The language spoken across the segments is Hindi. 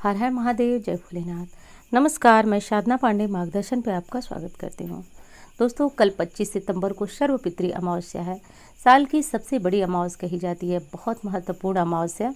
हर हर महादेव, जय भोलेनाथ। नमस्कार, मैं साधना पांडे मार्गदर्शन पे आपका स्वागत करती हूँ। दोस्तों, कल 25 सितंबर को सर्वपितृ अमावस्या है। साल की सबसे बड़ी अमावस्या कही जाती है, बहुत महत्वपूर्ण अमावस्या।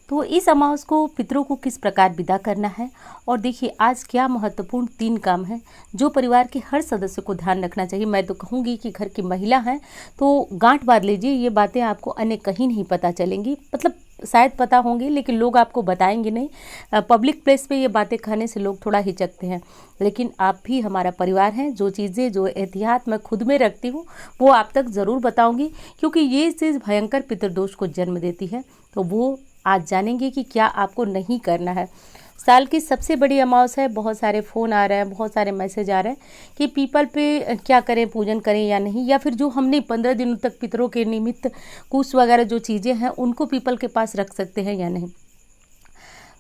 तो इस अमावस्या को पितरों को किस प्रकार विदा करना है, और देखिए आज क्या महत्वपूर्ण 3 काम है जो परिवार के हर सदस्य को ध्यान रखना चाहिए। मैं तो कहूँगी कि घर की महिला हैं तो गांठ बांध लीजिए, ये बातें आपको अन्य कहीं नहीं पता चलेंगी। मतलब शायद पता होंगी लेकिन लोग आपको बताएंगे नहीं। पब्लिक प्लेस पे ये बातें कहने से लोग थोड़ा हिचकते हैं, लेकिन आप भी हमारा परिवार हैं। जो चीज़ें, जो एहतियात मैं खुद में रखती हूँ वो आप तक ज़रूर बताऊँगी, क्योंकि ये चीज़ भयंकर पितृदोष को जन्म देती है। तो वो आज जानेंगे कि क्या आपको नहीं करना है। साल की सबसे बड़ी अमावस्या है। बहुत सारे फ़ोन आ रहे हैं, बहुत सारे मैसेज आ रहे हैं कि पीपल पे क्या करें, पूजन करें या नहीं, या फिर जो हमने 15 दिनों तक पितरों के निमित्त कुश वगैरह जो चीज़ें हैं उनको पीपल के पास रख सकते हैं या नहीं।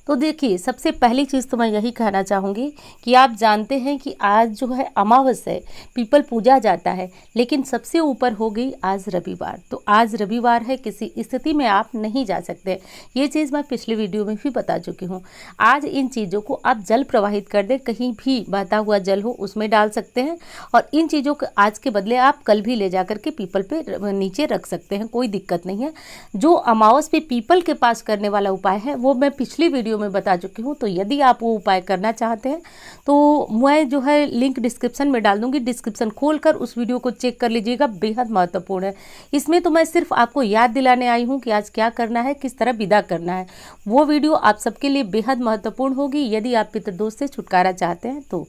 तो देखिए, सबसे पहली चीज़ तो मैं यही कहना चाहूँगी कि आप जानते हैं कि आज जो है अमावस्या है, पीपल पूजा जाता है, लेकिन सबसे ऊपर हो गई आज रविवार। तो आज रविवार है, किसी स्थिति में आप नहीं जा सकते। ये चीज़ मैं पिछले वीडियो में भी बता चुकी हूँ। आज इन चीज़ों को आप जल प्रवाहित कर दें, कहीं भी बहता हुआ जल हो उसमें डाल सकते हैं, और इन चीज़ों को आज के बदले आप कल भी ले जा करके पीपल पे नीचे रख सकते हैं, कोई दिक्कत नहीं है। जो अमावस्या पे पीपल के पास करने वाला उपाय है वो मैं पिछली वीडियो में बता चुकी हूँ। तो यदि आप वो उपाय करना चाहते हैं तो मैं जो है लिंक डिस्क्रिप्शन में डाल दूंगी। डिस्क्रिप्शन खोलकर उस वीडियो को चेक कर लीजिएगा, बेहद महत्वपूर्ण है। इसमें तो मैं सिर्फ आपको याद दिलाने आई हूँ कि आज क्या करना है, किस तरह विदा करना है। वो वीडियो आप सबके लिए बेहद महत्वपूर्ण होगी यदि आप पितृदोष से छुटकारा चाहते हैं तो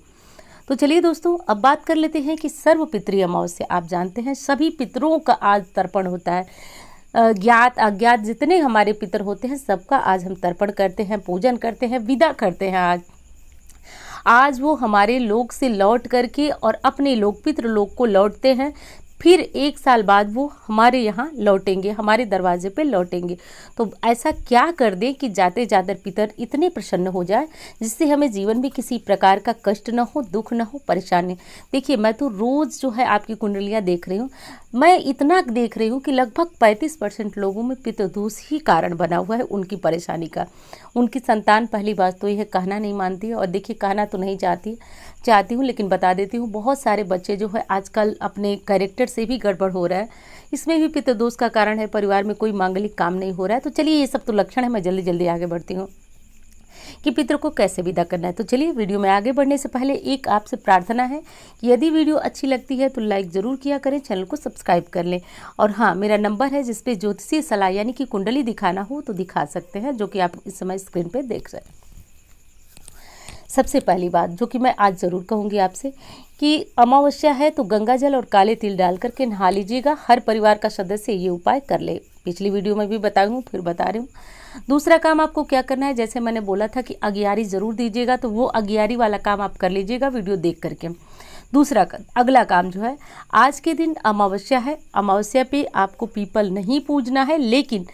चलिए दोस्तों, अब बात कर लेते हैं कि सर्वपितृ अमावस्या। आप जानते हैं सभी पितरों का आज तर्पण होता है। ज्ञात अज्ञात जितने हमारे पितर होते हैं सबका आज हम तर्पण करते हैं, पूजन करते हैं, विदा करते हैं। आज वो हमारे लोक से लौट करके और अपने लोक पितृलोक को लौटते हैं। फिर 1 साल बाद वो हमारे यहाँ लौटेंगे, हमारे दरवाजे पे लौटेंगे। तो ऐसा क्या कर दें कि जाते जाते पितर इतने प्रसन्न हो जाए जिससे हमें जीवन में किसी प्रकार का कष्ट न हो, दुख न हो, परेशानी। देखिए, मैं तो रोज़ जो है आपकी कुंडलियाँ देख रही हूँ। मैं इतना देख रही हूँ कि लगभग 35% लोगों में पितृदोष ही कारण बना हुआ है उनकी परेशानी का। उनकी संतान पहली बात तो यह कहना नहीं मानती है, और देखिए कहना तो नहीं चाहती हूँ लेकिन बता देती हूँ। बहुत सारे बच्चे जो है आजकल अपने कैरेक्टर से भी गड़बड़ हो रहा है, इसमें भी पितृदोष का कारण है। परिवार में कोई मांगलिक काम नहीं हो रहा है। तो चलिए, ये सब तो लक्षण है। मैं जल्दी जल्दी आगे बढ़ती हूँ कि पितर को कैसे विदा करना है। तो चलिए, वीडियो में आगे बढ़ने से पहले एक आपसे प्रार्थना है कि यदि वीडियो अच्छी लगती है तो लाइक ज़रूर किया करें, चैनल को सब्सक्राइब कर लें। और हाँ, मेरा नंबर है जिस पे ज्योतिषीय सलाह यानी कि कुंडली दिखाना हो तो दिखा सकते हैं, जो कि आप इस समय स्क्रीन पे देख रहे हैं। सबसे पहली बात जो कि मैं आज ज़रूर कहूँगी आपसे कि अमावस्या है तो गंगा जल और काले तिल डाल करके नहा लीजिएगा। हर परिवार का सदस्य ये उपाय कर ले। पिछली वीडियो में भी बताई हूँ, फिर बता रही हूँ। दूसरा काम आपको क्या करना है, जैसे मैंने बोला था कि अगियारी ज़रूर दीजिएगा, तो वो अगियारी वाला काम आप कर लीजिएगा वीडियो देख करके। दूसरा अगला काम जो है, आज के दिन अमावस्या है। अमावस्या पे आपको पीपल नहीं पूजना है, लेकिन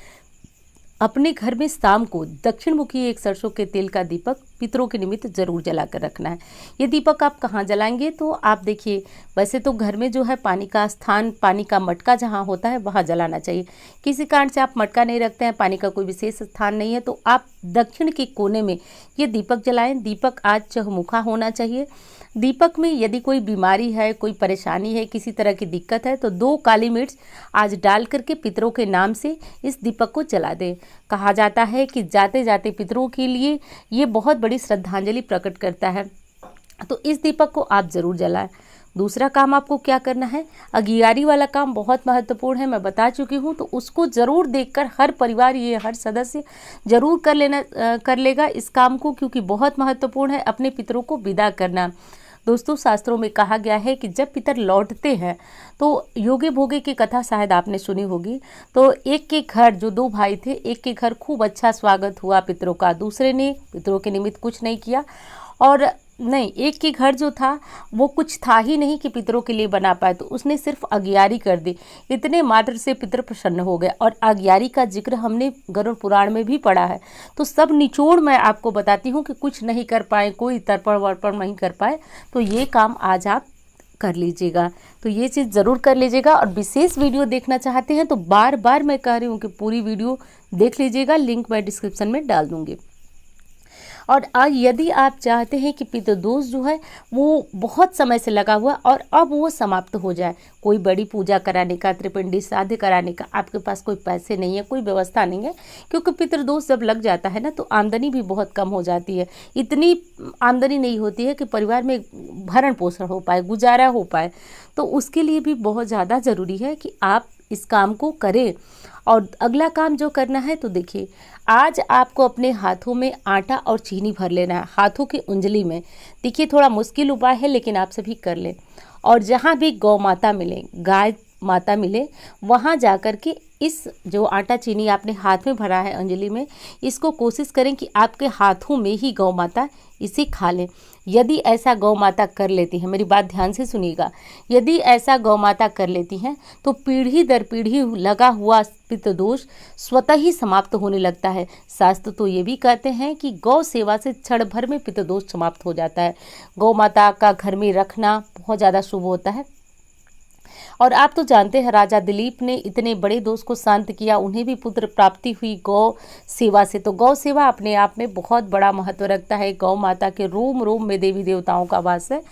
अपने घर में शाम को दक्षिण मुखी एक सरसों के तेल का दीपक पितरों के निमित्त जरूर जला कर रखना है। ये दीपक आप कहाँ जलाएंगे, तो आप देखिए, वैसे तो घर में जो है पानी का स्थान, पानी का मटका जहाँ होता है वहाँ जलाना चाहिए। किसी कारण से आप मटका नहीं रखते हैं, पानी का कोई विशेष स्थान नहीं है, तो आप दक्षिण के कोने में ये दीपक जलाएं। दीपक आज चहुमुखा होना चाहिए। दीपक में यदि कोई बीमारी है, कोई परेशानी है, किसी तरह की दिक्कत है, तो 2 काली मिर्च आज डाल करके पितरों के नाम से इस दीपक को जला दें। कहा जाता है कि जाते जाते पितरों के लिए ये बहुत बड़ी श्रद्धांजलि प्रकट करता है। तो इस दीपक को आप ज़रूर जलाएं। दूसरा काम आपको क्या करना है, अगियारी वाला काम बहुत महत्वपूर्ण है, मैं बता चुकी हूँ। तो उसको ज़रूर देखकर हर परिवार, ये हर सदस्य ज़रूर कर लेगा इस काम को, क्योंकि बहुत महत्वपूर्ण है अपने पितरों को विदा करना। दोस्तों, शास्त्रों में कहा गया है कि जब पितर लौटते हैं तो योगी भोगी की कथा शायद आपने सुनी होगी। तो एक के घर, जो 2 भाई थे, एक के घर खूब अच्छा स्वागत हुआ पितरों का, दूसरे ने पितरों के निमित्त कुछ नहीं किया। और नहीं, एक के घर जो था वो कुछ था ही नहीं कि पितरों के लिए बना पाए, तो उसने सिर्फ अगियारी कर दी। इतने मात्र से पितर प्रसन्न हो गए। और अगियारी का जिक्र हमने गरुड़ पुराण में भी पढ़ा है। तो सब निचोड़ मैं आपको बताती हूँ कि कुछ नहीं कर पाए, कोई तर्पण वर्पण नहीं कर पाए, तो ये काम आज आप कर लीजिएगा। तो ये चीज़ ज़रूर कर लीजिएगा। और विशेष वीडियो देखना चाहते हैं तो बार बार मैं कह रही हूँ कि पूरी वीडियो देख लीजिएगा, लिंक मैं डिस्क्रिप्शन में डाल दूँगी। और यदि आप चाहते हैं कि पितृदोष जो है वो बहुत समय से लगा हुआ और अब वो समाप्त हो जाए, कोई बड़ी पूजा कराने का, त्रिपिंडी श्राद्ध कराने का आपके पास कोई पैसे नहीं है, कोई व्यवस्था नहीं है, क्योंकि पितृदोष जब लग जाता है ना तो आमदनी भी बहुत कम हो जाती है। इतनी आमदनी नहीं होती है कि परिवार में भरण पोषण हो पाए, गुजारा हो पाए। तो उसके लिए भी बहुत ज़्यादा ज़रूरी है कि आप इस काम को करें। और अगला काम जो करना है तो देखिए, आज आपको अपने हाथों में आटा और चीनी भर लेना है, हाथों की उंजली में। देखिए थोड़ा मुश्किल उपाय है लेकिन आप सभी कर लें। और जहाँ भी गौ माता मिले, गाय माता मिले, वहाँ जाकर के इस जो आटा चीनी आपने हाथ में भरा है अंजलि में, इसको कोशिश करें कि आपके हाथों में ही गौ माता इसे खा लें। यदि ऐसा गौ माता कर लेती है, मेरी बात ध्यान से सुनिएगा, यदि ऐसा गौ माता कर लेती हैं तो पीढ़ी दर पीढ़ी लगा हुआ पितृदोष स्वतः ही समाप्त होने लगता है। शास्त्र तो ये भी कहते हैं कि गौ सेवा से क्षण भर में पितृदोष समाप्त हो जाता है। गौ माता का घर में रखना बहुत ज़्यादा शुभ होता है। और आप तो जानते हैं राजा दिलीप ने इतने बड़े दोष को शांत किया, उन्हें भी पुत्र प्राप्ति हुई गौ सेवा से। तो गौ सेवा अपने आप में बहुत बड़ा महत्व रखता है। गौ माता के रोम रोम में देवी देवताओं का वास है।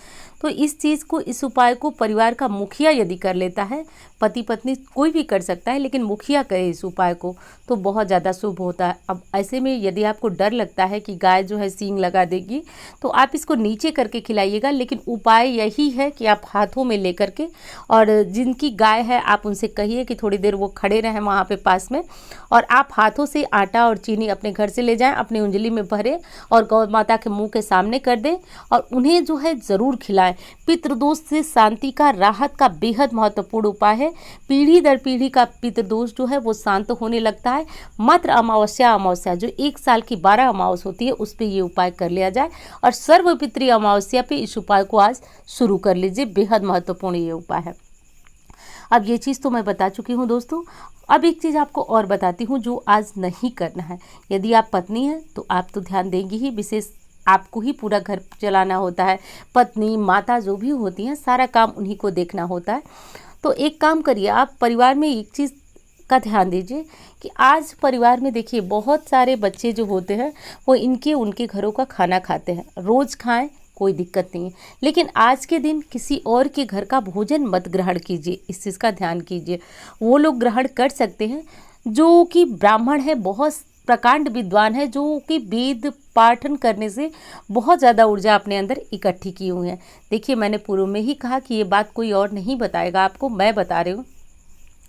तो इस चीज़ को, इस उपाय को परिवार का मुखिया यदि कर लेता है, पति पत्नी कोई भी कर सकता है लेकिन मुखिया करे इस उपाय को, तो बहुत ज़्यादा शुभ होता है। अब ऐसे में यदि आपको डर लगता है कि गाय जो है सींग लगा देगी, तो आप इसको नीचे करके खिलाइएगा। लेकिन उपाय यही है कि आप हाथों में लेकर के, और जिनकी गाय है आप उनसे कहिए कि थोड़ी देर वो खड़े रहें वहाँ पे पास में, और आप हाथों से आटा और चीनी अपने घर से ले जाएं, अपनी उंजली में भरें और गौ माता के मुंह के सामने कर दें और उन्हें जो है ज़रूर खिलाएं। पितृदोष से शांति का, राहत का बेहद महत्वपूर्ण उपाय है। पीढ़ी दर पीढ़ी का पितृदोष जो है वो शांत होने लगता है। मात्र अमावस्या जो 1 साल की 12 अमावस होती है उस पर ये उपाय कर लिया जाए, और सर्वपितृ अमावस्या पे इस उपाय को आज शुरू कर लीजिए। बेहद महत्वपूर्ण ये उपाय है। अब ये चीज़ तो मैं बता चुकी हूँ दोस्तों। अब एक चीज़ आपको और बताती हूँ जो आज नहीं करना है। यदि आप पत्नी हैं तो आप तो ध्यान देंगी ही, विशेष आपको ही पूरा घर चलाना होता है। पत्नी, माता जो भी होती हैं, सारा काम उन्हीं को देखना होता है। तो एक काम करिए, आप परिवार में एक चीज़ का ध्यान दीजिए कि आज परिवार में देखिए बहुत सारे बच्चे जो होते हैं वो उनके घरों का खाना खाते हैं। रोज़ खाएं, कोई दिक्कत नहीं है, लेकिन आज के दिन किसी और के घर का भोजन मत ग्रहण कीजिए। इस चीज़ का ध्यान कीजिए। वो लोग ग्रहण कर सकते हैं जो कि ब्राह्मण है, बहुत प्रकांड विद्वान है, जो कि वेद पाठन करने से बहुत ज़्यादा ऊर्जा अपने अंदर इकट्ठी की हुई है। देखिए मैंने पूर्व में ही कहा कि ये बात कोई और नहीं बताएगा आपको, मैं बता रही हूँ।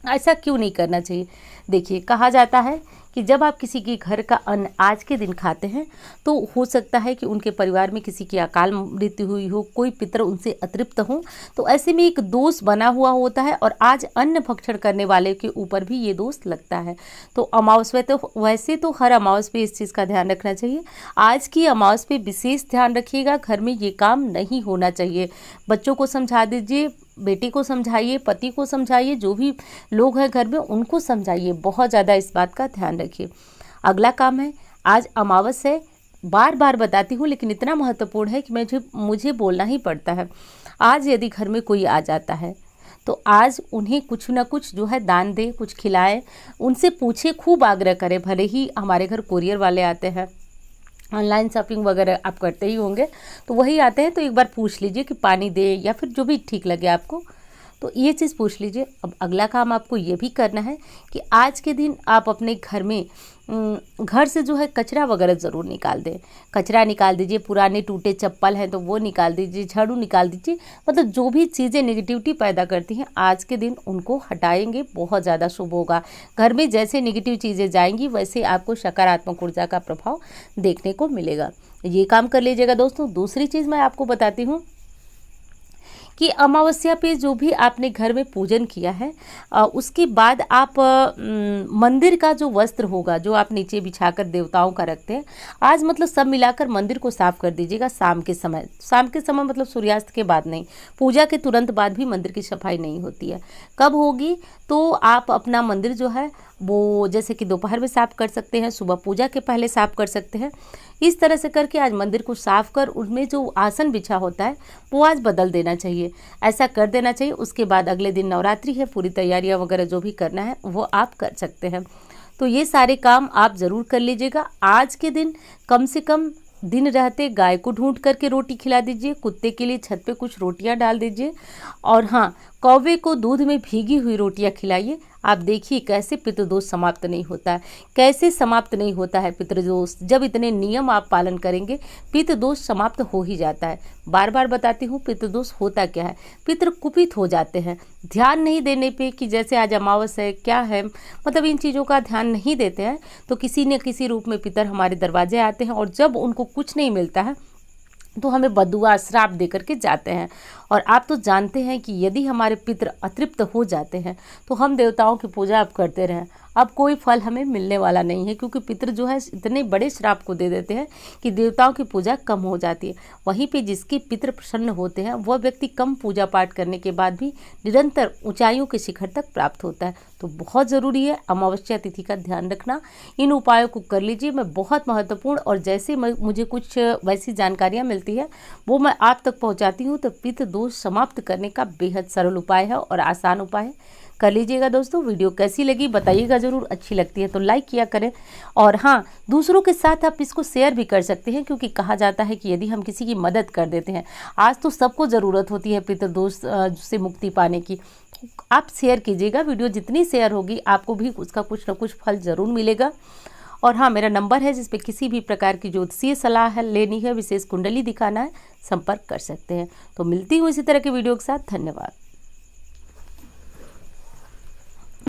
ऐसा क्यों नहीं करना चाहिए? देखिए कहा जाता है कि जब आप किसी के घर का अन्न आज के दिन खाते हैं तो हो सकता है कि उनके परिवार में किसी की अकाल मृत्यु हुई हो, कोई पितर उनसे अतृप्त हो, तो ऐसे में एक दोष बना हुआ होता है और आज अन्न भक्षण करने वाले के ऊपर भी ये दोष लगता है। तो अमावस्या तो वैसे तो हर अमावस पे इस चीज़ का ध्यान रखना चाहिए। आज की अमावस पे विशेष ध्यान रखिएगा, घर में ये काम नहीं होना चाहिए। बच्चों को समझा दीजिए, बेटी को समझाइए, पति को समझाइए, जो भी लोग हैं घर में उनको समझाइए। बहुत ज़्यादा इस बात का ध्यान रखिए। अगला काम है, आज अमावस है, बार बार बताती हूँ लेकिन इतना महत्वपूर्ण है कि मुझे बोलना ही पड़ता है। आज यदि घर में कोई आ जाता है तो आज उन्हें कुछ ना कुछ जो है दान दे, कुछ खिलाए, उनसे पूछे, खूब आग्रह करें। भले ही हमारे घर कोरियर वाले आते हैं, ऑनलाइन शॉपिंग वगैरह आप करते ही होंगे, तो वही आते हैं, तो एक बार पूछ लीजिए कि पानी दे या फिर जो भी ठीक लगे आपको, तो ये चीज़ पूछ लीजिए। अब अगला काम आपको ये भी करना है कि आज के दिन आप अपने घर में घर से जो है कचरा वगैरह ज़रूर निकाल दें। कचरा निकाल दीजिए, पुराने टूटे चप्पल हैं तो वो निकाल दीजिए, झाड़ू निकाल दीजिए। मतलब जो भी चीज़ें नेगेटिविटी पैदा करती हैं आज के दिन उनको हटाएंगे, बहुत ज़्यादा शुभ होगा। घर में जैसे नेगेटिव चीज़ें जाएंगी वैसे आपको सकारात्मक ऊर्जा का प्रभाव देखने को मिलेगा। ये काम कर लीजिएगा दोस्तों। दूसरी चीज़ मैं आपको बताती हूँ कि अमावस्या पे जो भी आपने घर में पूजन किया है उसके बाद आप मंदिर का जो वस्त्र होगा जो आप नीचे बिछाकर देवताओं का रखते हैं, आज मतलब सब मिलाकर मंदिर को साफ कर दीजिएगा शाम के समय। शाम के समय मतलब सूर्यास्त के बाद नहीं, पूजा के तुरंत बाद भी मंदिर की सफाई नहीं होती है। कब होगी? तो आप अपना मंदिर जो है वो जैसे कि दोपहर में साफ कर सकते हैं, सुबह पूजा के पहले साफ कर सकते हैं। इस तरह से करके आज मंदिर को साफ कर उनमें जो आसन बिछा होता है वो आज बदल देना चाहिए, ऐसा कर देना चाहिए। उसके बाद अगले दिन नवरात्रि है, पूरी तैयारियां वगैरह जो भी करना है वो आप कर सकते हैं। तो ये सारे काम आप ज़रूर कर लीजिएगा। आज के दिन कम से कम दिन रहते गाय को ढूंढ करके रोटी खिला दीजिए, कुत्ते के लिए छत पे कुछ रोटियां डाल दीजिए, और हाँ, कौवे को दूध में भीगी हुई रोटियां खिलाइए। आप देखिए कैसे पितृदोष समाप्त नहीं होता है, कैसे समाप्त नहीं होता है पितृदोष। जब इतने नियम आप पालन करेंगे, पितृदोष समाप्त हो ही जाता है। बार बार बताती हूँ, पितृदोष होता क्या है, पितृ कुपित हो जाते हैं। ध्यान नहीं देने पे कि जैसे आज अमावस है, क्या है, मतलब इन चीज़ों का ध्यान नहीं देते हैं, तो किसी न किसी रूप में पितर हमारे दरवाजे आते हैं, और जब उनको कुछ नहीं मिलता है तो हमें बदुआ श्राप दे करके जाते हैं। और आप तो जानते हैं कि यदि हमारे पितृ अतृप्त हो जाते हैं तो हम देवताओं की पूजा अब करते रहें, अब कोई फल हमें मिलने वाला नहीं है, क्योंकि पितृ जो है इतने बड़े श्राप को दे देते हैं कि देवताओं की पूजा कम हो जाती है। वहीं पे जिसके पितृ प्रसन्न होते हैं वह व्यक्ति कम पूजा पाठ करने के बाद भी निरंतर ऊंचाइयों के शिखर तक प्राप्त होता है। तो बहुत ज़रूरी है अमावस्या तिथि का ध्यान रखना। इन उपायों को कर लीजिए, मैं बहुत महत्वपूर्ण, और जैसे मुझे कुछ वैसी जानकारियाँ मिलती है वो मैं आप तक पहुँचाती हूँ। तो पितृ दोष समाप्त करने का बेहद सरल उपाय है और आसान उपाय है, कर लीजिएगा। दोस्तों, वीडियो कैसी लगी बताइएगा ज़रूर, अच्छी लगती है तो लाइक किया करें, और हाँ, दूसरों के साथ आप इसको शेयर भी कर सकते हैं, क्योंकि कहा जाता है कि यदि हम किसी की मदद कर देते हैं, आज तो सबको ज़रूरत होती है पितृदोष से मुक्ति पाने की, आप शेयर कीजिएगा। वीडियो जितनी शेयर होगी आपको भी उसका कुछ ना कुछ फल ज़रूर मिलेगा। और हाँ, मेरा नंबर है जिस पे किसी भी प्रकार की ज्योतिषीय सलाह है लेनी है, विशेष कुंडली दिखाना है, संपर्क कर सकते हैं। तो मिलती हूँ इसी तरह के वीडियो के साथ। धन्यवाद।